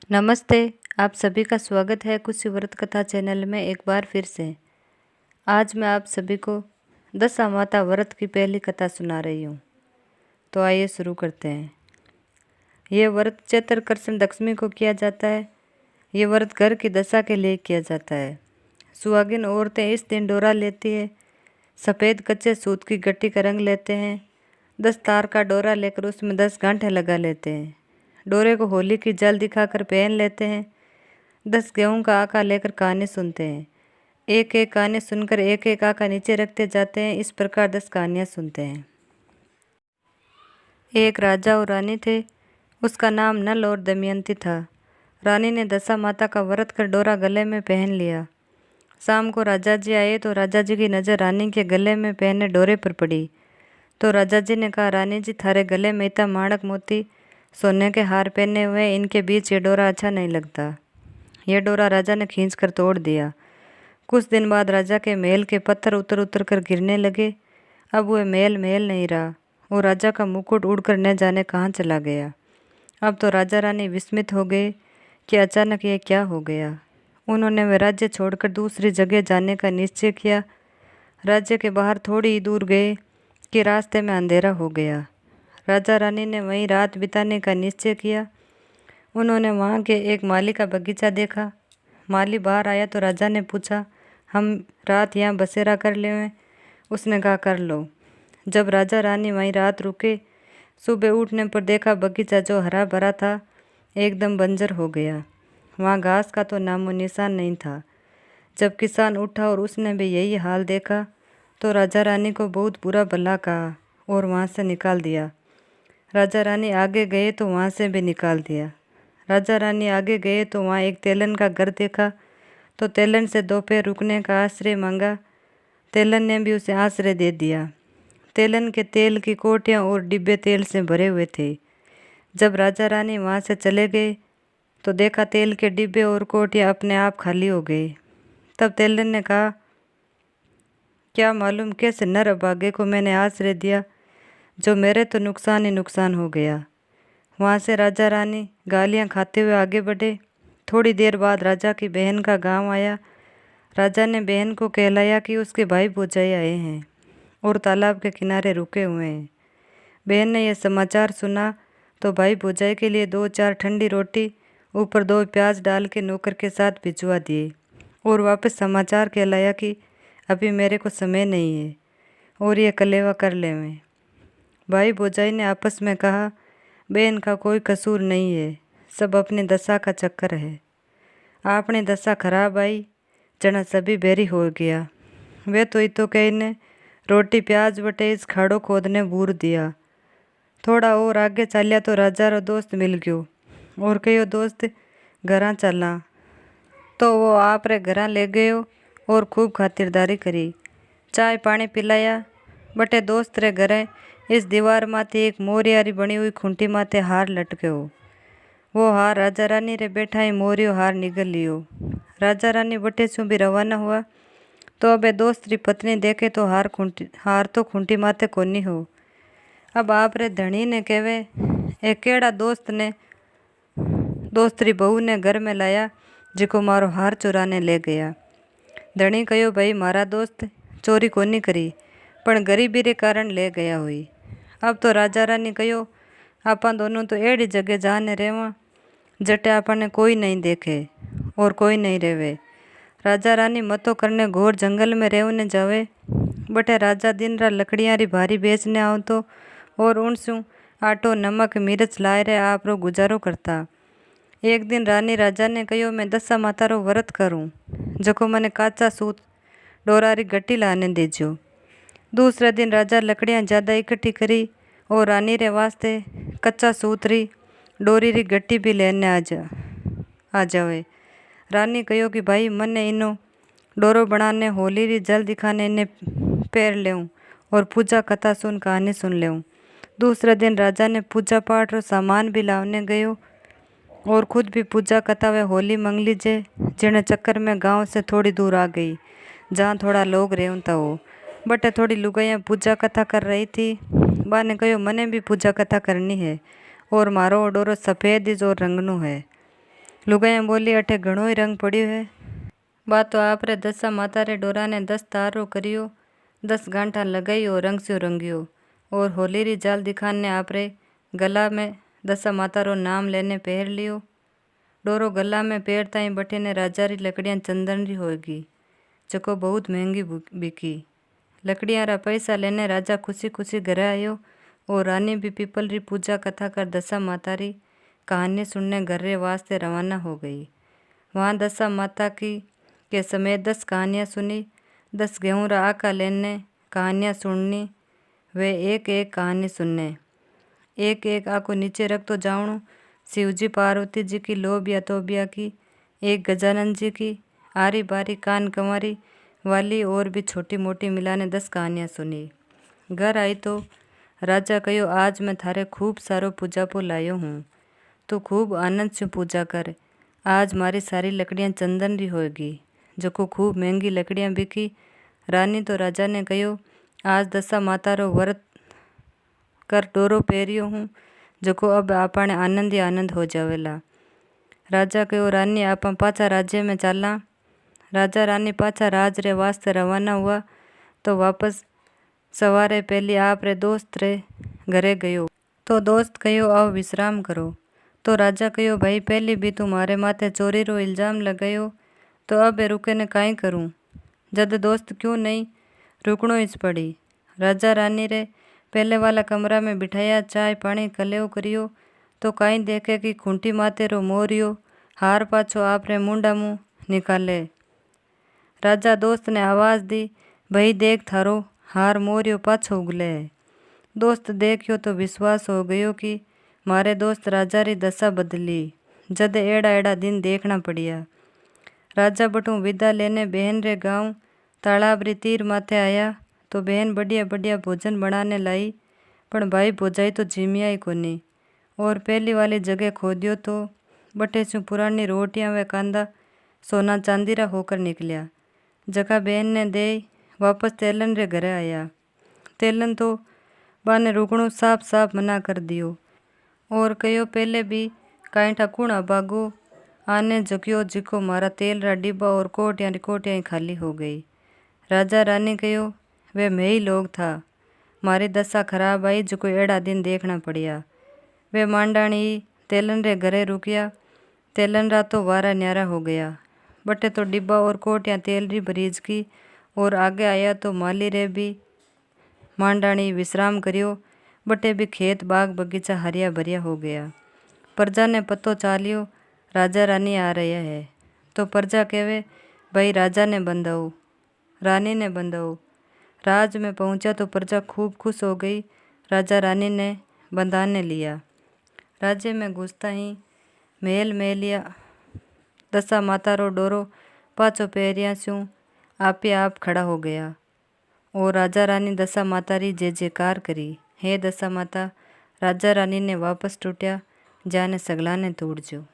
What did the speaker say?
नमस्ते। आप सभी का स्वागत है कुछ व्रत कथा चैनल में एक बार फिर से। आज मैं आप सभी को दशा माता व्रत की पहली कथा सुना रही हूँ। तो आइए शुरू करते हैं। ये व्रत चैत्र कृष्ण दशमी को किया जाता है। ये व्रत घर की दशा के लिए किया जाता है। सुहागिन औरतें इस दिन डोरा लेती है। सफ़ेद कच्चे सूत की गट्टी का रंग लेते हैं। 10 तार का डोरा लेकर उसमें 10 गांठें लगा लेते हैं। डोरे को होली की जल दिखाकर पहन लेते हैं। 10 गेहूं का आका लेकर कहानी सुनते हैं। एक एक कहानी सुनकर एक एक आका नीचे रखते जाते हैं। इस प्रकार 10 कहानियाँ सुनते हैं। एक राजा और रानी थे। उसका नाम नल और दमयंती था। रानी ने दशा माता का व्रत कर डोरा गले में पहन लिया। शाम को राजा जी आए तो राजा जी की नज़र रानी के गले में पहने डोरे पर पड़ी। तो राजा जी ने कहा, रानी जी, थारे गले में इतना माणक मोती सोने के हार पहने हुए, इनके बीच ये डोरा अच्छा नहीं लगता। यह डोरा राजा ने खींच कर तोड़ दिया। कुछ दिन बाद राजा के महल के पत्थर उतर उतर कर गिरने लगे। अब वह महल महल नहीं रहा और राजा का मुकुट उड़कर न जाने कहाँ चला गया। अब तो राजा रानी विस्मित हो गए कि अचानक ये क्या हो गया। उन्होंने वह राज्य छोड़कर दूसरी जगह जाने का निश्चय किया। राज्य के बाहर थोड़ी ही दूर गए कि रास्ते में अंधेरा हो गया। राजा रानी ने वहीं रात बिताने का निश्चय किया। उन्होंने वहाँ के एक माली का बगीचा देखा। माली बाहर आया तो राजा ने पूछा, हम रात यहाँ बसेरा कर लें? उसने कहा, कर लो। जब राजा रानी वहीं रात रुके, सुबह उठने पर देखा बगीचा जो हरा भरा था एकदम बंजर हो गया। वहाँ घास का तो नामो निशान नहीं था। जब किसान उठा और उसने भी यही हाल देखा तो राजा रानी को बहुत बुरा भला कहा और वहाँ से निकाल दिया। राजा रानी आगे गए तो वहाँ से भी निकाल दिया। राजा रानी आगे गए तो वहाँ एक तेलन का घर देखा तो तेलन से दोपहर रुकने का आश्रय मांगा। तेलन ने भी उसे आश्रय दे दिया। तेलन के तेल की कोटियाँ और डिब्बे तेल से भरे हुए थे। जब राजा रानी वहाँ से चले गए तो देखा तेल के डिब्बे और कोटियाँ अपने आप खाली हो गए। तब तेलन ने कहा, क्या मालूम कैसे नर अभागे को मैंने आश्रय दिया, जो मेरे तो नुकसान ही नुकसान हो गया। वहाँ से राजा रानी गालियाँ खाते हुए आगे बढ़े। थोड़ी देर बाद राजा की बहन का गांव आया। राजा ने बहन को कहलाया कि उसके भाई भौजाई आए हैं और तालाब के किनारे रुके हुए हैं। बहन ने यह समाचार सुना तो भाई भौजाई के लिए 2-4 ठंडी रोटी ऊपर 2 प्याज डाल के नौकर के साथ भिजवा दिए और वापस समाचार कहलाया कि अभी मेरे को समय नहीं है और ये कलेवा कर लेवें। भाई भौजाई ने आपस में कहा, बहन का कोई कसूर नहीं है, सब अपनी दशा का चक्कर है। आपने दशा खराब आई, जना सभी बेरी हो गया। वे तो इतो कहने रोटी प्याज बटे इस खाड़ो खोदने बूर दिया। थोड़ा और आगे चलिया तो राजा रो दोस्त मिल गयो और कहो दोस्त घरा चला। तो वो आप रे घरा ले गयो और खूब खातिरदारी करी, चाय पानी पिलाया। बटे दोस्त रे घरे इस दीवार माथे एक मोरियारी बनी हुई खूंटी माथे हार लटके हो। वो हार राजा रानी रे बैठा ही मोरियो हार निगल लियो। राजा रानी बटे से भी रवाना हुआ तो अबे दोस्त री पत्नी देखे तो हार तो खूंटी माथे कोनी हो। अब आप रे धनी ने कहवे, एक केड़ा दोस्त ने दोस्त री बहू ने घर में लाया जिको मारो हार चुराने ले गया। धनी कहो, भाई मारा दोस्त चोरी कोनी करी पण गरीबी रे कारण ले गया हुई। अब तो राजा रानी कहो, आपा दोनों तो एड़ी जगह जाने रेवा जटे आपने कोई नहीं देखे और कोई नहीं रेवे। राजा रानी मतो करने घोर जंगल में रेवने जावे। बटे राजा दिन रात लकड़ियाँ री भारी बेचने आओ तो और उनसू आटो नमक मिर्च लाए रे आप रो गुजारो करता। एक दिन रानी राजा ने कहो, मैं दशा माता रो व्रत करूँ, जको मने काचा सूत डोरारी गट्टी लाने दीजो। दूसरे दिन राजा लकड़ियाँ ज़्यादा इकट्ठी करी और रानी रे वास्ते कच्चा सूतरी डोरी री गट्टी भी लेने आ जावे। रानी कहो कि भाई मने इनो डोरो बनाने होली री जल दिखाने इन्हें पैर लेऊँ और पूजा कथा सुन कहानी सुन लेऊँ। दूसरे दिन राजा ने पूजा पाठ रो सामान भी लावने गयो और खुद भी पूजा कथा व होली मंगली जे जिने चक्कर में गांव से थोड़ी दूर आ गई जहाँ थोड़ा लोग रेवता हो। बटे थोड़ी लुगाइयाँ पूजा कथा कर रही थी। बा ने कहो, मने भी पूजा कथा करनी है और मारो डोरो सफ़ेद ही जो रंगनू है। लुगाइयाँ बोली अठे घणो ही रंग पड़ियो है। बात तो आप रे दसा माता रे डोरा ने 10 तारो करियो, 10 गांठा लगाई और रंग स्यो रंगियो और होली री जाल दिखान ने आप रे गला में दसा माता रो नाम लेने पहर लियो। डोरो गला में पेड़ ताई बठे ने राजा री लकड़ियाँ चंदन री होगी, जको बहुत महंगी बिकी। लकड़ियाँ रा पैसा लेने राजा खुशी खुशी घरे आयो और रानी भी पीपल री पूजा कथा कर दसा माता री कहानी सुनने घर रे वास्ते रवाना हो गई। वहाँ दसा माता की के समेत 10 कहानियाँ सुनी। 10 गेहूँ रा आका लेने कहानियाँ सुननी, वे एक एक कहानी सुनने। एक एक आको नीचे रख तो जाऊँ। शिवजी पार्वती जी की, लोबिया तोबिया की, एक गजानन जी की, आरी बारी कान कंवारी वाली और भी छोटी मोटी मिलाने 10 कहानियाँ सुनी। घर आई तो राजा कहो, आज मैं थारे खूब सारो पूजापो लायो हूँ, तो खूब आनंद से पूजा कर। आज मारी सारी लकड़ियाँ चंदन री होगी, जको खूब महंगी लकड़ियाँ बिकी। रानी तो राजा ने कहो, आज दसा माता रो व्रत कर डोरो पहरियो हूँ, जको अब आपने आनंद ही आनंद हो जावेला। राजा कहो, रानी आप पाछा राज्य में चाला। राजा रानी पाछा राज रे वास्ते रवाना हुआ तो वापस सवारे पहली आप रे दोस्त रे घरे गयो। तो दोस्त कहो, आओ विश्राम करो। तो राजा कहो, भाई पहली भी तुम्हारे माथे चोरी रो इल्जाम लगायो, तो अब रुके ने काई करूँ। जद दोस्त क्यों नहीं, रुकणो इच पड़ी। राजा रानी रे पहले वाला कमरा में बिठाया, चाय पानी कलेव करियो तो काई देखे कि खूंटी माथे रो मोरियो हार पाछो आप रे मुंडा मुँह निकाले। राजा दोस्त ने आवाज़ दी, भाई देख थारो हार मोरियो पाछो उगले है। दोस्त देखियो तो विश्वास हो गयो कि मारे दोस्त राजा री दशा बदली। जद एड़ा एड़ा दिन देखना पड़िया। राजा बटू विदा लेने बहन रे गांव तालाब री तीर माथे आया तो बहन बढ़िया बढ़िया भोजन बनाने लाई, पण भाई भोजाई तो जिमिया ही कोनी। और पहली वाली जगह खोदियो तो बटे से पुरानी रोटियां व कांदा सोना चांदी रा होकर निकलिया। जका बहन ने दे वापस तेलन रे घरे आया। तेलन तो बाने रुकणो साफ साफ मना कर दियो और कहो, पहले भी काई ठाकुण अबागो आने जगियो जिको मारा तेल रा डिब्बा और कोटियां खाली हो गई। राजा रानी कहो, वे मैं ही लोग था, मारी दशा खराब आई जो कोई एड़ा दिन देखना पड़िया। वे मांडाणी तेलन रे घरे रुकिया। तेलन रा तो वारा न्यारा हो गया। बटे तो डिब्बा और कोटियां तेल री बरीज की और आगे आया तो माली रे भी मांडाणी विश्राम करियो। बटे भी खेत बाग बगीचा हरिया भरिया हो गया। प्रजा ने पतो चालियो राजा रानी आ रहे है, तो प्रजा कहवे, भाई राजा ने बंधाओ, रानी ने बंधाओ। राज में पहुंचा तो प्रजा खूब खुश हो गई। राजा रानी ने बंधाने लिया। राज्य में घुसता ही महल महलिया दशा माता रो डोरो पाछो पैरिया स्यूं आपे आप खड़ा हो गया और राजा रानी दशा माता री जय जयकार करी। हे दशा माता, राजा रानी ने वापस टूटिया, जाने सगला ने तोड़ जो।